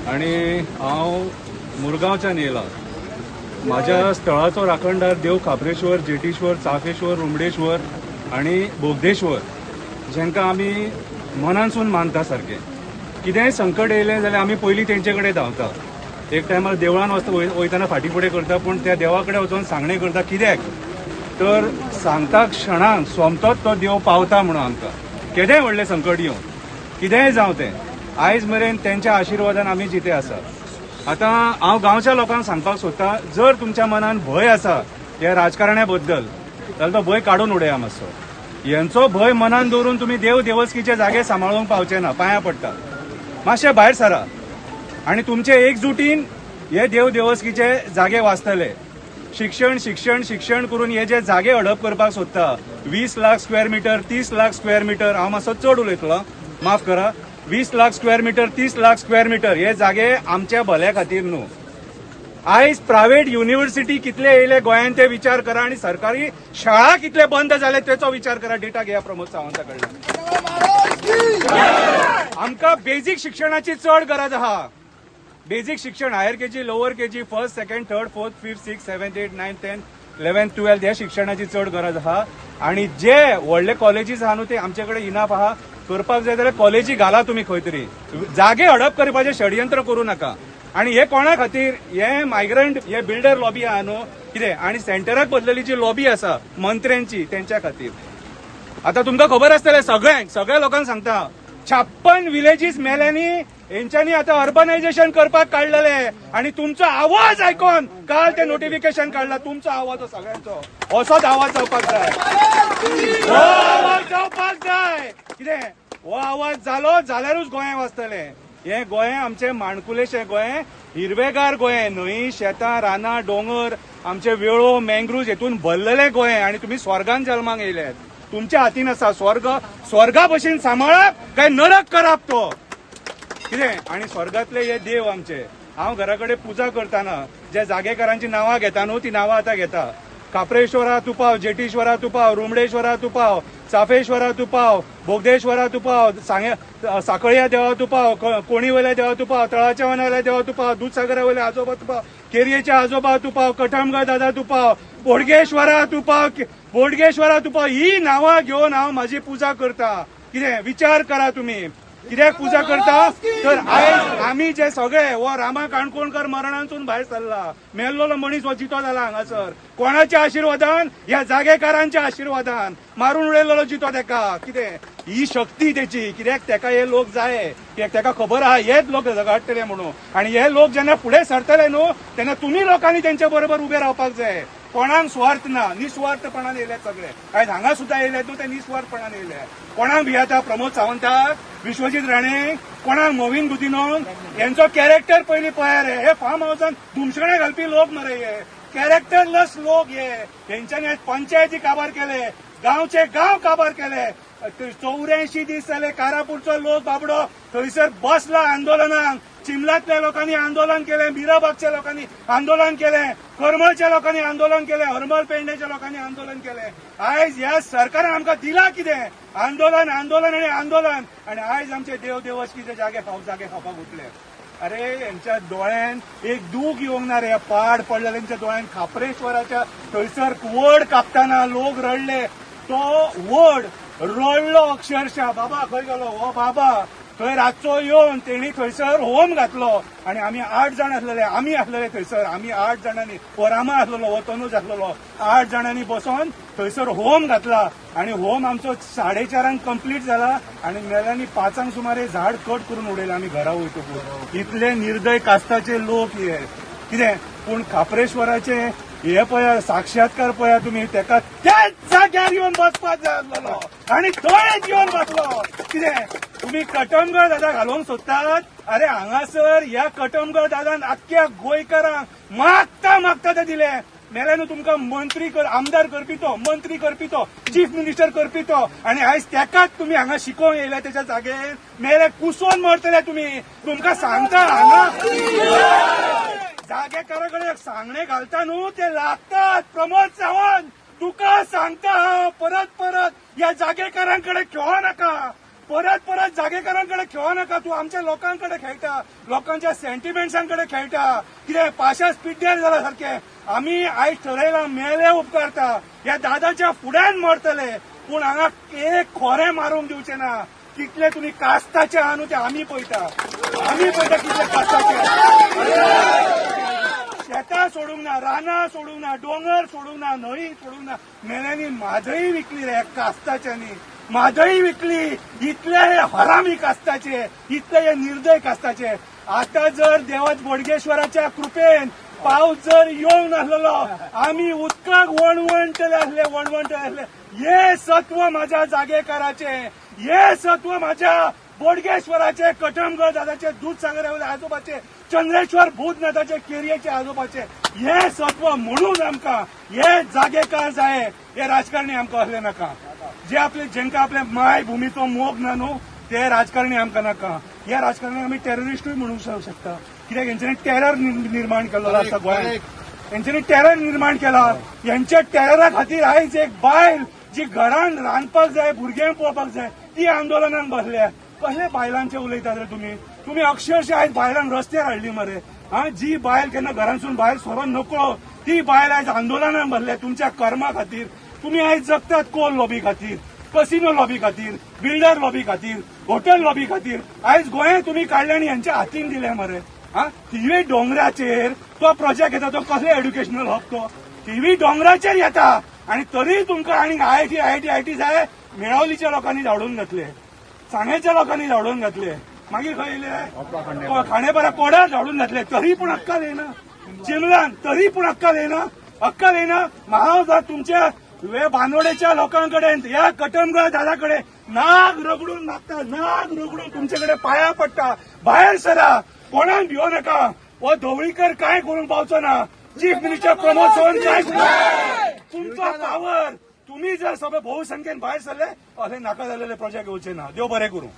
आणि हांव मुरगांवच्यान येयला. माझ्या स्थळाचो राखणदार देव खापरेश्वर, जेटेश्वर, चाफेश्वर, रुमडेश्वर आणि बोगदेश्वर जेंकां आमी मनानसून मानता सारके. कितेंय संकट येयलें जाल्यार आमी पयलीं तेंचे कडेन धांवता. एक टायमार देवळान वयतना फाटी फुडें करता, पूण त्या देवा कडेन वचून सांगणें करता. कित्याक तर सांगता क्षणांक सोमतोच तो देव पावता म्हणून आमकां. केदेंय व्हडलें संकट येवं, कितेंय जावं तें, आयज मेरेन तेंच्या आशिर्वादान आमी जिते आसा. आतां हांव गांवच्या लोकांक सांगपाक सोदतां, जर तुमच्या मनान भंय आसा ह्या राजकारण्या बद्दल जाल्यार तो भंय काडून उडया मातसो. हेंचो भंय मनान दवरून तुमी देव देवस्कीचे जागे सांबाळूंक पावचे ना. पांयां पडटा, मातशे भायर सरा आनी तुमचे एकजुटीन हे देव देवस्कीचे जागे वाचतले. शिक्षण शिक्षण शिक्षण करून हे जे जागे हडप करपाक सोदता, 20 lakh square metre, 30 lakh square metre, हांव मातसो चड उलयतलो, माफ करा, 20 lakh square metre, 30 lakh square metre हे जागे आमच्या भल्या खातीर न्हू. आयज प्रायव्हेट युनिव्हर्सिटी कितले येयले गोंयांत ते विचार करा आनी सरकारी शाळा कितले बंद जाले तेचो विचार करा. डेटा घेया प्रमोद सावंता कडल्यान. आमकां बेजीक शिक्षणाची चड गरज आहा. बेजीक शिक्षण, higher KG, lower KG, first, second, third, fourth, fifth, sixth, seventh, eighth, ninth, 10th, 11th, 12th ह्या शिक्षणाची चड गरज आहा. आणि जे व्हडले कॉलेजीस आहा न्हू ते आमचे कडेन इनाफ आहा. करपाक जाय जाल्यार कॉलेजी घाला तुमी खंय तरी. जागे हडप करपाचें षडयंत्र करूं नाका. आणि हे कोणा खातीर, हे मायग्रंट, हे बिल्डर लॉबी आहा न्हू कितें, आणि सेंटराक बदलली जी लॉबी आसा मंत्र्यांची, तेंच्या खातीर. आता तुमकां खबर आसतलें, सगळ्या लोकांक सांगता, 56 विलेजीस मेल्यांनी हेंच्यांनी आता अर्बनायझेशन करपाक काढलेले. आणि तुमचो आवाज आयकोन काल ते नोटिफिकेशन काढला. तुमचो आवाज हो सगळ्यांचो असोच आवाज जावपाक जाय. हो आवाज जावपाक जाय. कितें हो आवाज जालो जाल्यारूच गोंय वाचतलें. हे गोंय आमचें माणकुलेशें गोंय, हिरवेगार गोंय, न्हंय, शेतां, रानां, दोंगर, आमचे वेळो, मँग्रुव्ज हेतून भरलेलें गोंय. आणि तुमी स्वर्गान जल्माक येयल्यात. तुमच्या हातीन आसा स्वर्गा भशेन सांबाळप काय नरक करप तो. कितें आणि स्वर्गातले हे देव आमचे. हांव घरा कडेन पुजा करतना जे जागेकारांची नांवां घेता न्हू ती नांवां आतां घेता. खापरेश्वरा तूं पाव, जेटेश्वरा तूं पाव, रुमडेश्वरा तूं पाव, चाफेश्वरा तूं पाव, बोगदेश्वरा तूं पाव, साखळ्या देवा तूं पाव, कोणी वयल्या देवा तूं पाव, तळाच्या वयल्या देवा तूं पाव, दूधसागरा वयल्या आजोबा तूं पाव, केरयेच्या आजोबा तूं पाव, कठमगाळ दादा तूं पाव, बोडगेश्वरा तूं पाव, बोडगेश्वरा तूं पाव. ही नांवां घेवन हांव म्हाजी पुजा करता. कितें विचार करा तुमी, कित्याक पुजा करता तर आयज आमी जे सगळे हो रामा काणकोणकर मरणांसून भायर सरला, मेल्लोलो मनीस हो जितो जाला हांगासर. कोणाच्या आशिर्वादान, ह्या जागेकारांच्या आशिर्वादान मारून उडयलेलो जितो तेका. कितें ही शक्ती तेची. कित्याक तेका हे लोक जाय, कित्याक तेका खबर आहा हेच लोक झगडटले म्हणून. आणि हे लोक जेन्ना फुडें सरतले न्हू तेन्ना तुमी लोकांनी तेंच्या बरोबर उबे रावपाक जाय. कोणाक स्वार्थ ना, निस्वार्थपणान येयल्यात सगळे. आयज हांगा सुद्धा येयल्यात न्हू ते निस्वार्थपणान येयल्यात. कोणाक भियाता, प्रमोद सावंताक, विश्वजीत राणे, कोणाक मोविन गुदिनोक. यांचो कॅरेक्टर पयलीं पळया रे. हे फार्म हाऊसान धुमशणे घालपी लोक मरे हे, कॅरेक्टरलेस लोक हे. तेंच्यांनी आयज पंचायती काबार केले, गांवचे गांव काबार केले. 84 दीस जाले कारापूरचो लोक बाबडो थंयसर बसला आंदोलनाक. चिमलातल्या लोकांनी आंदोलन केले, मिराबागच्या लोकांनी आंदोलन केले, करमळच्या लोकांनी आंदोलन केले, हरमल पेडणेच्या लोकांनी आंदोलन केले. आयज ह्या सरकारान आमकां दिला कितें? आंदोलन आंदोलन आणि आंदोलन. आणि आयज आमचे देव देवस्कीचे जागे खावपाक उठले. अरे यांच्या दोळ्यान एक दूख येवंक ना रे. पाड पडलेल्यांच्या दोळ्यान खापरेश्वराच्या थंयसर वड कापताना लोक रडले. तो वड रडलो अक्षरशः. बाबा खंय गेलो हो बाबा? थंय रातचो येवन तेणी थंयसर होम घातलो. आणि आमी 8 जाण आसलेले, आमी आसलेले थंयसर. आमी 8 जाणांनी, हो रामा आसलेलो, हो तनूज आसलेलो, 8 जाणांनी बसोन थंयसर होम घातला. आणि होम आमचो 4:30 कंप्लीट जाला. आणि मेल्यांनी 5 सुमारे झाड कट करून उडयलें आमी घरा वयतकूच. इतले निर्दय कास्ताचे लोक हे. कितें पूण खापरेश्वराचे हे पळया, साक्षात्कार पळया तुमी. तेका त्याच जाग्यार येवन बसपाक जाय आसलेलो आणि थंयच येवन बसलो. कितें तुम्ही कटमगळ दादा घालूंक सोदतात? अरे हांगासर ह्या कटमगळ दादान आख्ख्या गोंयकारांक मागता ते दिले. मेल्यान तुमकां मंत्री आमदार करपी तो, मंत्री करपी तो, चीफ मिनिस्टर करपी तो. आणि आयज तेकाच तुम्ही हांगा शिकोवंक येयल्या त्याच्या जागेर. मेले कुसोन मरतले तुमी. तुमकां सांगता हांगा जागेकाराकडे सांगणे घालता न्हू ते लागतात. प्रमोद सावंत तुका सांगता परत या जागेकारांकडे खेळू नका. परत परत जागेकारांकडे खेळू नका. तू आमच्या लोकांकडे खेळटा, लोकांच्या सेंटिमेंट्सांकडे खेळटा. कितें पाशा पिड्ड्यार जाला सारखे. आम्ही आयज ठरयला मेले उपकारता, ह्या दादाच्या फुड्यान मरतले, पूण हांगा एक खोरें मारूंक दिवचे ना. कितले तुम्ही कास्ताचे आहा न्हू ते आमी पळयता कितले कास्ताचे. शेतां सोडूंक ना, रानां सोडूंक ना, दोंगर सोडूंक ना, न्हंय सोडूंक ना. मेल्यांनी म्हादई विकली रे कास्ताच्यांनी, म्हादई विकली. इतले हे हरामी कास्ताचे, इतले हे निर्दय कास्ताचे. आता जर देवाच बोडगेश्वराच्या कृपेन पावस जर येवंक नासलेलो, आमी उदकाक वणवणटले आसले. हे सत्व माझ्या जागेकाराचे, हे सत्व माझ्या बोडगेश्वराचे, कटमगड दादाचे, दूधसागर आजोबाचे, चंद्रेश्वर भूतनाथाचे, केरयेचे आजोबाचे. हे सत्व म्हणून आमकां हे जागेकार जाय. हे राजकारणी आमकां असले नाका. जे आपले जेंका आपल्या माय भुमीचो मोग ना न्हू, ते राजकारणी आमकां नाका. ह्या राजकारणी आमी टेररिस्टूय म्हणूंक शकता. कित्याक हेंच्यांनी टेरर निर्माण केल्लो आसा गोंयांत. हेंच्यांनी टेरर निर्माण केला. यांच्या टेररा खातीर आयज एक बायल जी घरान रांदपाक जाय, भुरग्यांक पळोवपाक जाय, ती आंदोलनाक बसल्या. कसले बायलांचे उलयतात रे तुम्ही अक्षरशः आयज बायलांक रस्त्यार हाडली मरे. जी बायल केन्ना घरांसून भायर सरोन नकळो, ती बायल आयज आंदोलनाक बसल्या तुमच्या कर्मा खातीर. तुम्ही आयज जगतात कोल लॉबी खातीर, कसिनो लॉबी खातीर, बिल्डर लॉबी खातीर, हॉटेल लॉबी खातीर. आयज गोंय तुम्ही काडले आनी यांच्या हातीन दिले मरे. थिवी डोंगराचेर तो प्रोजेक्ट येता, तो कसले एड्युकेशनल हब तो थिवी डोंगराचेर येता. आणि तरी तुमकां आनी आयआयटी जाय. मेळावलीच्या लोकांनी धाडून घातले, सांगेच्या लोकांनी धाडून घातले, मागीर खंय येयले खांडेपारा कोड्यार धाडून घातले. तरी पूण अक्कल येना चिमलान, तरी पूण अक्कल येना. हांव जर तुमच्या बांदोडेच्या लोकांकडे, या कटमगड दादाकडे नाग रगडून मागता, नाग रगडून तुमच्याकडे पाया पडटा. भायर सरा, कोणाक भिवो नका. हो ढवळीकर काय करून पावचो ना. चीफ मिनिस्टर प्रमोद सावंत काय तुमचो पावर. तुम्ही जर सगळे बहुसंख्येन भायर सरले, असे नाका जालेले प्रोजेक्ट येवचे ना. देव बरें करूं.